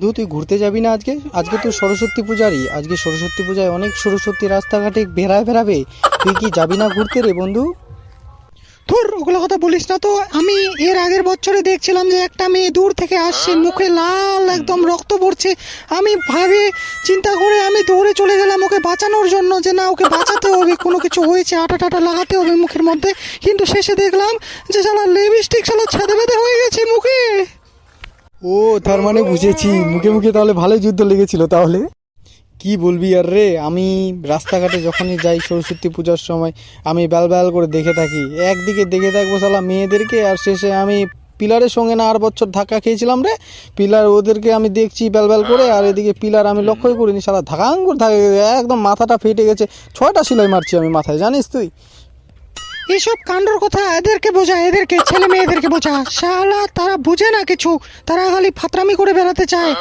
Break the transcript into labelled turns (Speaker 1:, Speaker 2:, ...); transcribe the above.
Speaker 1: তুই ঘুরতে যাবি না আজকে? আজকে তো সরস্বতী পূজারই, আজকে সরস্বতী পূজায় অনেক সরস্বতী রাস্তাঘাটে বেড়াবে। তুই কি যাবি না ঘুরতে রে বন্ধু?
Speaker 2: ধুর, ওগুলো কথা বলিস না তো। আমি এর আগের বছরে দেখছিলাম যে একটা মেয়ে দূর থেকে আসছে, মুখে লাল একদম রক্ত পড়ছে। আমি ভাবে চিন্তা করে আমি দৌড়ে চলে গেলাম ওকে বাঁচানোর জন্য, যে না ওকে বাঁচাতে হবে, কোনো কিছু হয়েছে, আটা টাটা লাগাতে হবে মুখের মধ্যে। কিন্তু শেষে দেখলাম যে শালা লিপস্টিক শালা ছেদে বেঁধে হয়ে গেছে মুখে।
Speaker 1: ও, তার মানে বুঝেছি, মুখে মুখে তাহলে ভালোই যুদ্ধ লেগেছিল তাহলে। কি বলবি আর রে, আমি রাস্তাঘাটে যখনই যাই সরস্বতী পূজার সময় আমি ব্যাল করে দেখে থাকি। একদিকে দেখে থাকবো শালা মেয়েদেরকে, আর শেষে আমি পিলারের সঙ্গে না আর বছর ধাক্কা খেয়েছিলাম রে। পিলার ওদেরকে আমি দেখছি ব্যাল করে, আর এদিকে পিলার আমি লক্ষ্যই করিনি, শালা ধাকাং করে ধাক্কা একদম মাথাটা ফেটে গেছে। 6টা সেলাই মারছি আমি মাথায়, জানিস তুই?
Speaker 2: এসব কাণ্ডর কথা এদেরকে বোঝা, এদেরকে ছেলে মেয়েদেরকে বোঝা। শালা তারা বুঝে না কিছু, তারা খালি ফাতরামি করে বেড়াতে চায়।